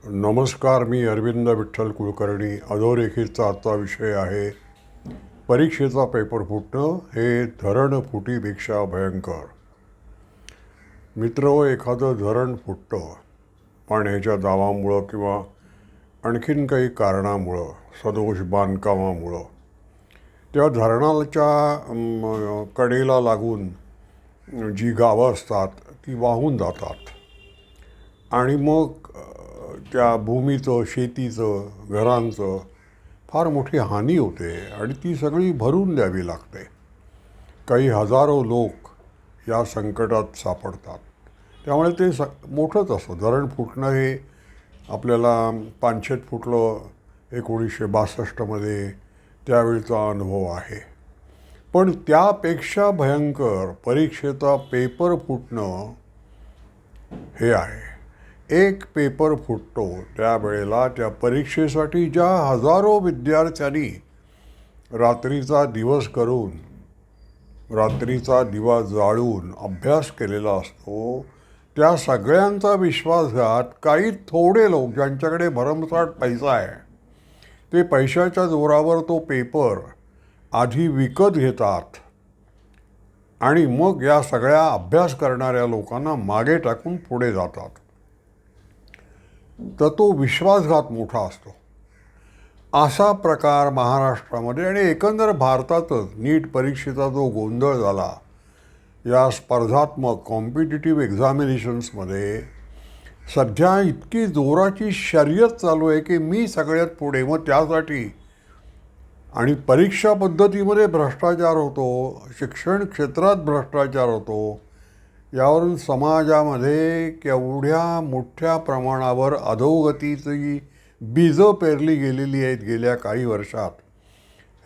नमस्कार. मी अरविंद विठ्ठल कुलकर्णी. अधोरेखितचा आजचा विषय आहे परीक्षेचा पेपर फुटणं हे धरण फुटीपेक्षा भयंकर. मित्र, एखादं धरण फुटतं पाण्याच्या दाबामुळं किंवा आणखीन काही कारणामुळं, सदोष बांधकामामुळं. त्या धरणाच्या कडेला लागून जी गावं असतात ती वाहून जातात आणि मग त्या भूमीचं, शेतीचं, घरांचं फार मोठी हानी होते आणि ती सगळी भरून द्यावी लागते. काही हजारो लोक या संकटात सापडतात. त्यामुळे ते मोठंच असतं. धरण फुटणं हे आपल्याला पानशेत फुटलं 1962मध्ये, त्यावेळचा अनुभव आहे. पण त्यापेक्षा भयंकर परीक्षेचा पेपर फुटणं हे आहे. एक पेपर फुटतो त्यावेळेला त्या परीक्षेसाठी ज्या हजारो विद्यार्थ्यांनी रात्रीचा दिवस करून, रात्रीचा दिवा जाळून अभ्यास केलेला असतो, त्या सगळ्यांचा विश्वासघात काही थोडे लोक ज्यांच्याकडे भरमसाठ पैसा आहे, ते पैशाच्या जोरावर तो पेपर आधी विकत घेतात आणि मग या सगळ्या अभ्यास करणाऱ्या लोकांना मागे टाकून पुढे जातात. तर तो विश्वासघात मोठा असतो. असा प्रकार महाराष्ट्रामध्ये आणि एकंदर भारतातच नीट परीक्षेचा जो गोंधळ झाला, या स्पर्धात्मक कॉम्पिटिटिव्ह एक्झामिनेशन्समध्ये सध्या इतकी जोराची शर्यत चालू आहे की मी सगळ्यात पुढे. मग त्यासाठी आणि परीक्षा पद्धतीमध्ये भ्रष्टाचार होतो, शिक्षण क्षेत्रात भ्रष्टाचार होतो, यावरून समाजामध्ये केवढ्या मोठ्या प्रमाणावर अधोगतीची बीजं पेरली गेलेली आहेत गेल्या काही वर्षात,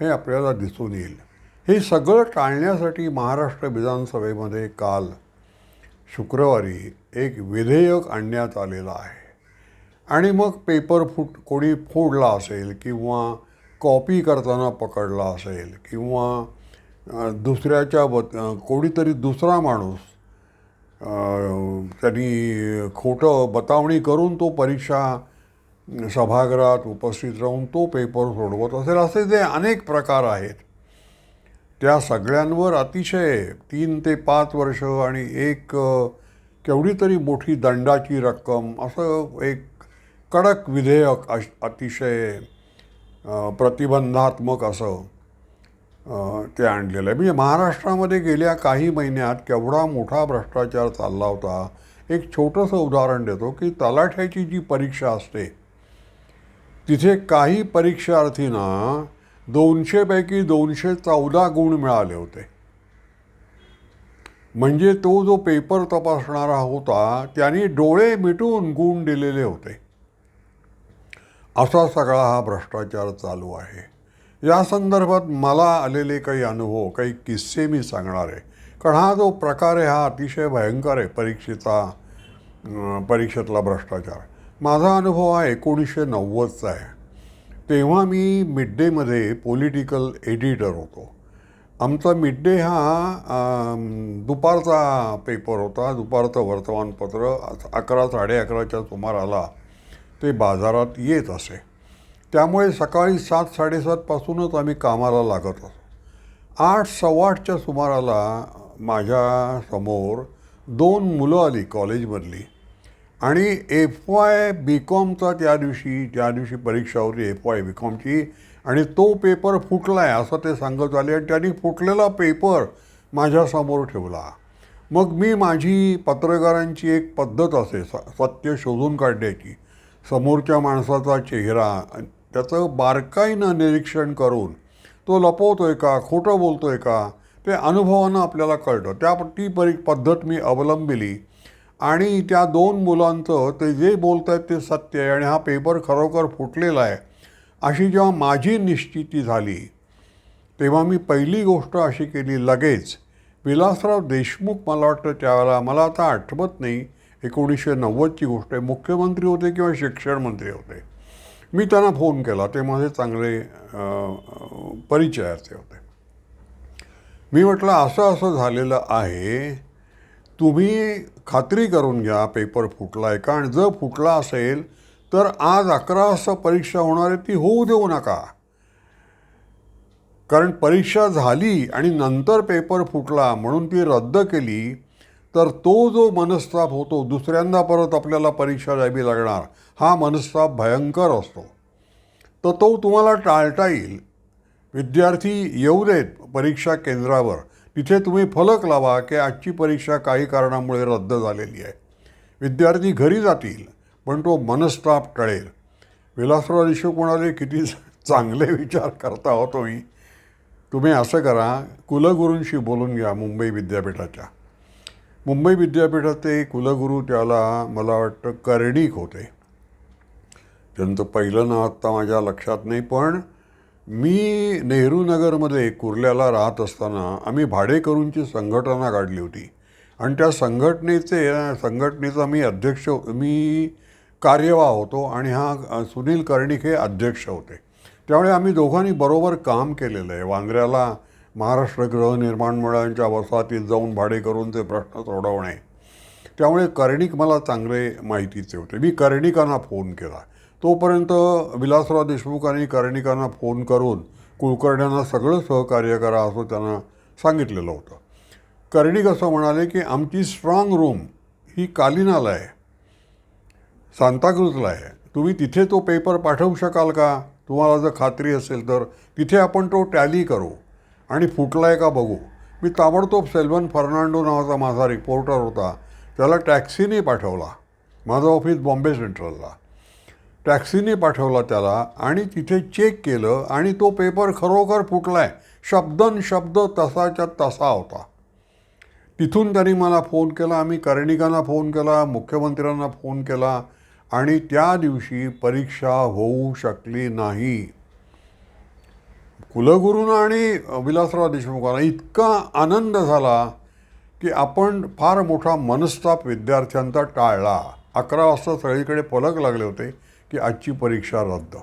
हे आपल्याला दिसून येईल. हे सगळं टाळण्यासाठी महाराष्ट्र विधानसभेमध्ये काल शुक्रवारी एक विधेयक आणण्यात आलेलं आहे. आणि मग पेपर कोणी फोडला असेल किंवा कॉपी करताना पकडला असेल किंवा दुसऱ्याच्या कोणीतरी दुसरा माणूस त्यांनी खोटं बतावणी करून तो परीक्षा सभागृहात उपस्थित राहून तो पेपर सोडवत असेल, असे जे अनेक प्रकार आहेत, त्या सगळ्यांवर अतिशय 3 ते 5 वर्ष आणि एक केवढी तरी मोठी दंडाची रक्कम असं एक कडक विधेयक अतिशय प्रतिबंधात्मक असं ते आणलेलं आहे. म्हणजे महाराष्ट्रामध्ये गेल्या काही महिन्यात केवढा मोठा भ्रष्टाचार चालला होता. एक छोटंसं उदाहरण देतो की तलाठ्याची जी परीक्षा असते, तिथे काही परीक्षार्थींना 200 पैकी 214 गुण मिळाले होते. म्हणजे तो जो पेपर तपासणारा होता त्याने डोळे मिटून गुण दिलेले होते. असा सगळा हा भ्रष्टाचार चालू आहे. या संदर्भात मला आलेले काही अनुभव, काही किस्से मी सांगणार आहे. कारण हा जो प्रकार आहे हा अतिशय भयंकर आहे, परीक्षेतला भ्रष्टाचार. माझा अनुभव हा 1990चा आहे. तेव्हा मी मिड डेमध्ये पॉलिटिकल एडिटर होतो. आमचा मिड डे हा दुपारचा पेपर होता. दुपारचं वर्तमानपत्र 11, 11:30च्या सुमाराला ते बाजारात येत असे. त्यामुळे सकाळी 7, 7:30 पासूनच आम्ही कामाला लागत असो. 8, 8:15च्या सुमाराला माझ्या समोर 2 मुलं आली कॉलेजमधली आणि FY BComचा त्या दिवशी परीक्षा होती FY BComची, आणि तो पेपर फुटला आहे असं ते सांगत आले आणि त्यांनी फुटलेला पेपर माझ्यासमोर ठेवला. मग मी माझी पत्रकारांची एक पद्धत असे सत्य शोधून काढण्याची, समोरच्या माणसाचा चेहरा, त्याचं बारकाईनं निरीक्षण करून तो लपवतोय का, खोटं बोलतोय का, ते अनुभवानं आपल्याला कळतं. ती पद्धत मी अवलंबिली आणि त्या 2 मुलांचं ते जे बोलत आहेत ते सत्य आहे आणि हा पेपर खरोखर फुटलेला आहे अशी जेव्हा माझी निश्चिती झाली, तेव्हा मी पहिली गोष्ट अशी केली, लगेच विलासराव देशमुख, मला वाटतं त्यावेळेला, मला आता आठवत नाही, 1990ची गोष्ट आहे, मुख्यमंत्री होते किंवा शिक्षण मंत्री होते. मी त्यांना फोन केला. ते माझे चांगले परिचयाचे होते. मी म्हटलं असं झालेलं आहे, तुम्ही खात्री करून घ्या पेपर फुटला आहे का, आणि जर फुटला असेल तर आज 11 वाजता परीक्षा होणार आहे ती होऊ देऊ नका. कारण परीक्षा झाली आणि नंतर पेपर फुटला म्हणून ती रद्द केली तर तो जो मनस्ताप होतो, दुसऱ्यांदा परत आपल्याला परीक्षा द्यावी लागणार, हा मनस्ताप भयंकर असतो. तर तो तुम्हाला टाळता येईल. विद्यार्थी येऊ देत परीक्षा केंद्रावर, तिथे तुम्ही फलक लावा की आजची परीक्षा काही कारणामुळे रद्द झालेली आहे. विद्यार्थी घरी जातील पण तो मनस्ताप टळेल. विलासराव देशमुख म्हणाले, किती चांगले विचार करता हो तुम्ही. तुम्ही असं करा, कुलगुरूंशी बोलून घ्या. मुंबई विद्यापीठाच्या मुंबई विद्यापीठाचे कुलगुरू त्याला मला वाटतं कर्णिक होते. त्यांचं पहिलं नाव आत्ता माझ्या लक्षात नाही. पण मी नेहरू नगरमध्ये कुर्ल्याला राहत असताना आम्ही भाडेकरूंची संघटना काढली होती आणि त्या संघटनेचा मी कार्यवाह होतो आणि हा सुनील कर्णिक हे अध्यक्ष होते. त्यामुळे आम्ही दोघांनी बरोबर काम केलेलं आहे. वांद्र्याला महाराष्ट्र गृहनिर्माण मंडळांच्या वसाहतीत जाऊन भाडेकरूंचे प्रश्न सोडवणे. त्यामुळे कर्णिक मला चांगले माहितीचे होते. मी कर्णिकांना फोन केला. तोपर्यंत विलासराव देशमुखांनी कर्णिकांना फोन करून कुलकर्ण्यांना सगळं सहकार्य करा असं त्यांना सांगितलेलं होतं. कर्णिक असं म्हणाले की आमची स्ट्रॉंग रूम ही कालिनाला आहे, सांताक्रूजला आहे. तुम्ही तिथे तो पेपर पाठवू शकाल का? तुम्हाला जर खात्री असेल तर तिथे आपण तो टॅली करू आणि फुटला आहे का बघू. मी ताबडतोब सेल्वन फर्नांडो नावाचा माझा रिपोर्टर होता, त्याला टॅक्सीने पाठवला. माझं ऑफिस बॉम्बे सेंट्रलला. टॅक्सीने पाठवला त्याला आणि तिथे चेक केलं आणि तो पेपर खरोखर फुटला आहे. शब्दन शब्द तसाच्या तसा होता. तिथून त्यांनी मला फोन केला. आम्ही कर्णिकांना फोन केला, मुख्यमंत्र्यांना फोन केला आणि त्या दिवशी परीक्षा होऊ शकली नाही. कुलगुरूंना आणि विलासराव देशमुखांना इतका आनंद झाला की आपण फार मोठा मनस्ताप विद्यार्थ्यांचा टाळला. 11 वाजता सगळीकडे फलक लागले होते की आजची परीक्षा रद्द.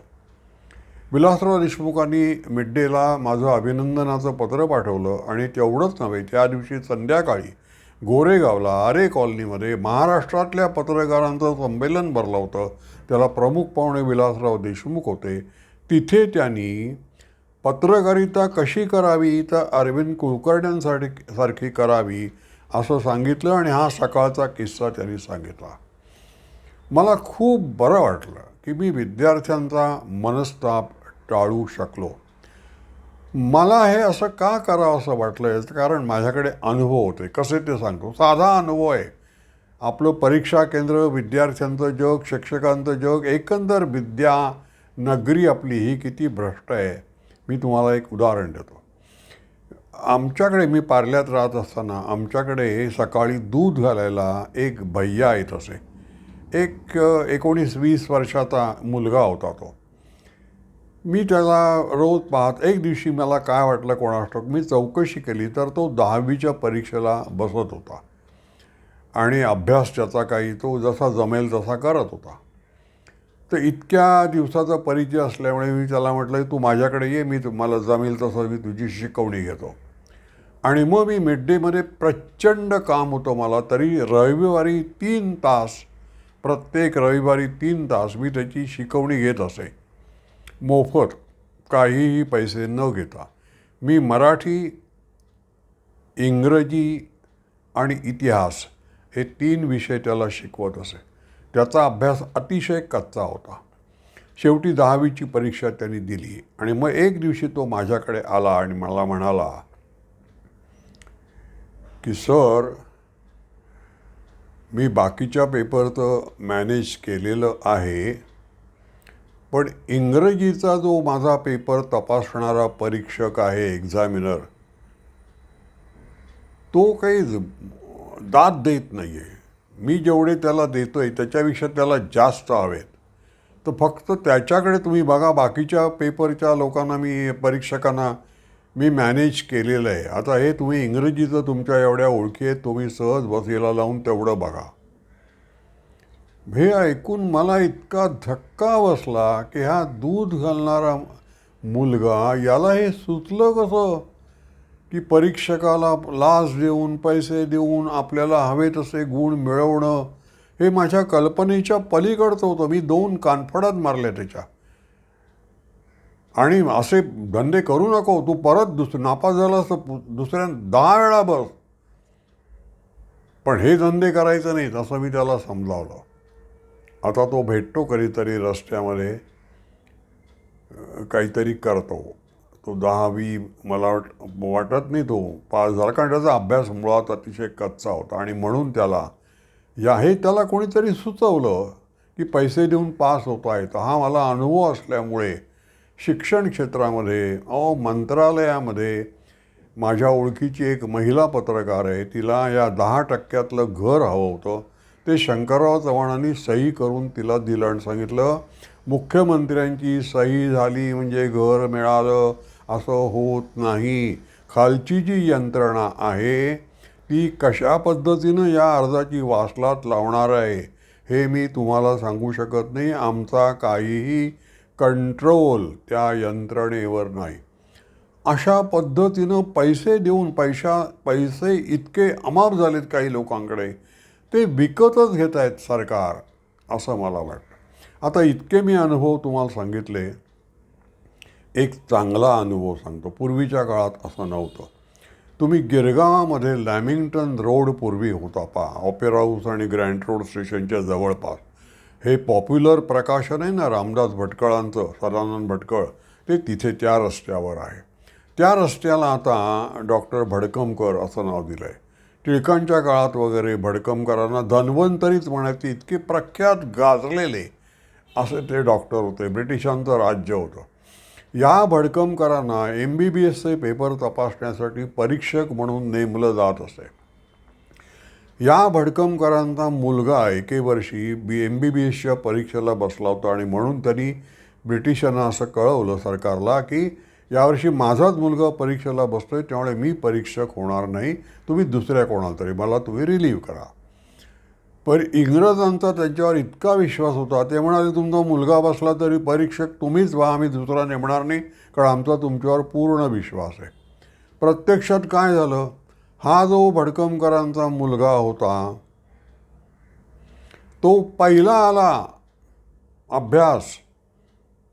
विलासराव देशमुखांनी मिड डेला माझं अभिनंदनाचं पत्र पाठवलं आणि तेवढंच नव्हे, त्या दिवशी संध्याकाळी गोरेगावला आरे कॉलनीमध्ये महाराष्ट्रातल्या पत्रकारांचं संमेलन भरलं होतं. त्याला प्रमुख पाहुणे विलासराव देशमुख होते. तिथे त्यांनी पत्रकारिता कशी करावी तर अरविंद कुलकर्ण्यांसारखी करावी असं सांगितलं आणि हा सकाळचा किस्सा त्यांनी सांगितला. मला खूप बरं वाटलं की मी विद्यार्थ्यांचा मनस्ताप टाळू शकलो. मला हे असं का करावं असं वाटलं याचं कारण माझ्याकडे अनुभव होते. कसे ते सांगतो. साधा अनुभव आहे. आपलं परीक्षा केंद्र, विद्यार्थ्यांचं जग, शिक्षकांचं जग, एकंदर विद्या नगरी आपली ही किती भ्रष्ट आहे. मी तुम्हाला एक उदाहरण देतो. आमच्याकडे, मी पार्ल्यात राहत असताना आमच्याकडे सकाळी दूध घालायला एक भैया येत असे. एक 19-20 वर्षाचा मुलगा होता तो. मी त्याला रोज पाहत. एक दिवशी मला काय वाटलं कोणास ठाऊक, मी चौकशी केली तर तो 10वीच्या परीक्षेला बसत होता आणि अभ्यास त्याचा काही तो जसा जमेल तसा करत होता. तर इतक्या दिवसाचा परिचय असल्यामुळे मी त्याला म्हटलं, तू माझ्याकडे ये, मी मला जमेल तसं मी तुझी शिकवणी घेतो. आणि मग मी मिड डेमध्ये प्रचंड काम होतं मला, तरी रविवारी 3 तास, प्रत्येक रविवारी 3 तास मी त्याची शिकवणी घेत असे, मोफत, काहीही पैसे न घेता. मी मराठी, इंग्रजी आणि इतिहास हे 3 विषय त्याला शिकवत असे. त्याचा अभ्यास अतिशय कच्चा होता. शेवटी 10वीची परीक्षा त्यांनी दिली आणि मग एक दिवशी तो माझ्याकडे आला आणि मला म्हणाला की सर, मी बाकीच्या पेपरचं मॅनेज केलेलं आहे, पण इंग्रजीचा जो माझा पेपर तपासणारा परीक्षक आहे, एक्झामिनर, तो काही दाद देत नाही आहे. मी जेवढे त्याला देतो आहे त्याच्यापेक्षा त्याला जास्त हवेत. तर फक्त त्याच्याकडे तुम्ही बघा. बाकीच्या पेपरच्या लोकांना, परीक्षकांना मी मॅनेज केलेलं आहे. आता हे तुम्ही इंग्रजीचं तुमच्या एवढ्या ओळखी आहेत, तुम्ही सहज बसेला लावून तेवढं बघा. हे ऐकून मला इतका धक्का बसला की हा दूध घालणारा मुलगा, याला हे सुचलं कसं की परीक्षकाला लाच देऊन, पैसे देऊन आपल्याला हवे तसे गुण मिळवणं, हे माझ्या कल्पनेच्या पलीकडचं होतं. मी 2 कानफडात मारल्या त्याच्या. आणि असे धंदे करू नको, तू परत नापास झालास तर दुसऱ्या 10 वेळा बस, पण हे धंदे करायचं नाहीत असं मी त्याला समजावलं. आता तो भेटतो कधीतरी रस्त्यामध्ये, काहीतरी करतो. तो 10-20 मला वाटत नाही तो पास झाला, कारण त्याचा अभ्यास मुळात अतिशय कच्चा होता. आणि म्हणून त्याला कोणीतरी सुचवलं की पैसे देऊन पास होता येतं. हा मला अनुभव असल्यामुळे शिक्षण क्षेत्रामध्ये मंत्रालयामध्ये माझ्या ओळखीची एक महिला पत्रकार आहे, तिला या 10% घर हवं होतं. ते शंकरराव चव्हाणांनी सही करून तिला दिलं आणि सांगितलं, मुख्यमंत्र्यांची सही झाली म्हणजे घर मिळालं असं होत नाही. खालची जी यंत्रणा आहे ती कशा पद्धतीनं या अर्जाची वासलात लावणार आहे हे मी तुम्हाला सांगू शकत नाही. आमचा काहीही कंट्रोल त्या यंत्रणेवर नाही. अशा पद्धतीनं पैसे देऊन पैसे इतके अमाप झालेत काही लोकांकडे, ते विकतच घेत आहेत सरकार, असं मला वाटतं. आता इतके मी अनुभव तुम्हाला सांगितले. एक चांगला अनुभव सांगतो. पूर्वीच्या काळात असं नव्हतं. तुम्ही गिरगावामध्ये लॅमिंग्टन रोड पूर्वी होता ऑपेरा हाऊस आणि ग्रँड रोड स्टेशनच्या जवळपास. हे पॉप्युलर प्रकाशन आहे ना रामदास भटकळांचं, सदानंद भटकळ, ते तिथे त्या रस्त्यावर आहे. त्या रस्त्याला आता डॉक्टर भडकमकर असं नाव दिलं आहे. टिळकांच्या काळात वगैरे भडकमकरांना धन्वंतरीच म्हणायचे, इतके प्रख्यात गाजलेले असे ते डॉक्टर होते. ब्रिटिशांचं राज्य होतं. या भडकमकरांना MBBSचे पेपर तपासण्यासाठी परीक्षक म्हणून नेमलं जात असे. या भडकमकरांचा मुलगा एके वर्षी MBBSच्या परीक्षेला बसला होता आणि म्हणून त्यांनी ब्रिटिशांना असं कळवलं सरकारला की यावर्षी माझाच मुलगा परीक्षेला बसतोय, त्यामुळे मी परीक्षक होणार नाही, तुम्ही दुसऱ्या कोणाला तरी मला तुम्ही रिलीव्ह करा. पण इंग्रजांचा त्यांच्यावर इतका विश्वास होता, ते म्हणाले तुमचा मुलगा बसला तरी परीक्षक तुम्हीच व्हा, आम्ही दुसरा नेमणार नाही, कारण आमचा तुमच्यावर पूर्ण विश्वास आहे. प्रत्यक्षात काय झालं, हा जो भडकमकरांचा मुलगा होता तो पहिला आला. अभ्यास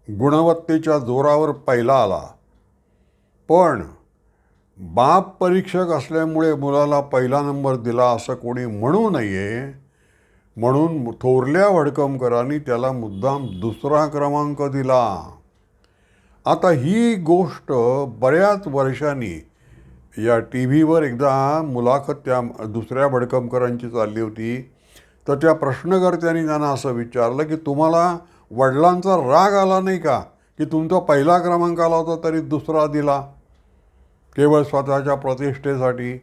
गुणवत्तेच्या जोरावर पहिला आला. पण बाप परीक्षक असल्यामुळे मुलाला पहिला नंबर दिला असं कोणी म्हणू नये, म्हणून थोरल्या भडकमकरांनी त्याला मुद्दाम दुसरा क्रमांक दिला. आता ही गोष्ट बऱ्याच वर्षांनी या TV वर एकदा मुलाखत त्या दुसऱ्या भडकमकरांची चालली होती, तर त्या प्रश्नकर्त्यांनी त्यांना असं विचारलं की तुम्हाला वडिलांचा राग आला नाही का की तुमचा पहिला क्रमांक आला होता तरी दुसरा दिला केवळ स्वतःच्या प्रतिष्ठेसाठी.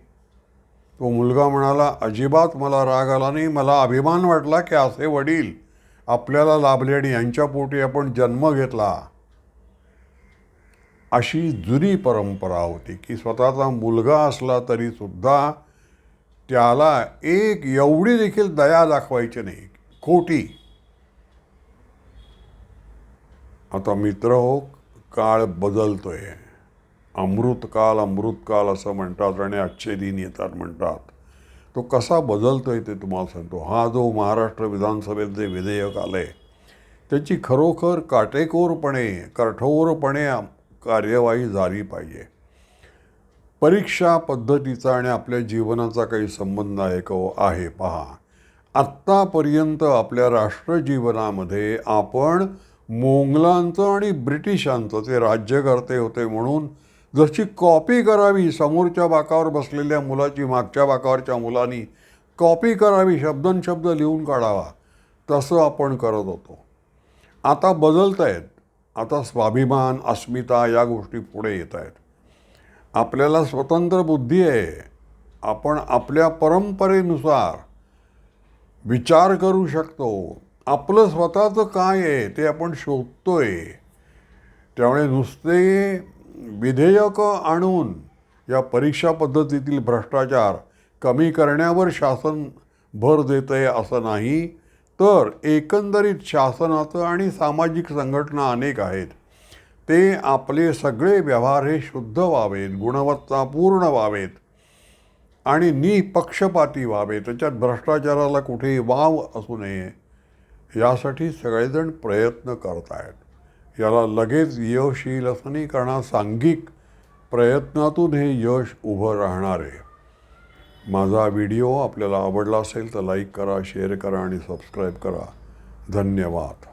तो मुलगा म्हणाला, अजिबात मला राग आला नाही, मला अभिमान वाटला की असे वडील आपल्याला लाभले आणि यांच्या पोटी आपण जन्म घेतला. अशी जुनी परंपरा होती की स्वतःचा मुलगा असला तरी सुद्धा त्याला एक एवढी देखील दया दाखवायची नाही, खोटी. आता मित्र हो, काळ बदलतोय. अमृतकाल असं म्हणतात आणि अच्छे दिन येतात म्हणतात. तो कसा बदलतोय ते तुम्हाला सांगतो. हा जो महाराष्ट्र विधानसभेत जे विधेयक आलं आहे त्याची खरोखर काटेकोरपणे कठोरपणे कार्यवाही झाली पाहिजे. परीक्षा पद्धतीचा आणि आपल्या जीवनाचा काही संबंध आहे पहा. आत्तापर्यंत आपल्या राष्ट्रजीवनामध्ये आपण मोंगलांचं आणि ब्रिटिशांचं, ते राज्यकर्ते होते म्हणून जशी कॉपी करावी, समोरच्या बाकावर बसलेल्या मुलाची मागच्या बाकावरच्या मुलांनी कॉपी करावी, शब्दनशब्द लिहून काढावा, तसं आपण करत होतो. आता बदलत आहेत. आता स्वाभिमान, अस्मिता या गोष्टी पुढे येत आहेत. आपल्याला स्वतंत्र बुद्धी आहे. आपण आपल्या परंपरेनुसार विचार करू शकतो. आपलं स्वतःचं काय आहे ते आपण शोधतोय. त्यामुळे नुसते विधेयक आणून या परीक्षा पद्धतीतील भ्रष्टाचार कमी करण्यावर शासन भर देत आहे असं नाही, तर एकंदरीत शासनाचं आणि सामाजिक संघटना अनेक आहेत, ते आपले सगळे व्यवहार हे शुद्ध व्हावेत, गुणवत्तापूर्ण व्हावेत आणि निपक्षपाती व्हावे, त्याच्यात भ्रष्टाचाराला कुठेही वाव असू नये, यासाठी सगळेजण प्रयत्न करत आहेत. याला लगेच यश येईल असं नाही, कारण सांघिक प्रयत्नातून हे यश उभं राहणार आहे. माझा व्हिडिओ आपल्याला आवडला असेल तर लाईक करा, शेअर करा आणि सबस्क्राईब करा. धन्यवाद.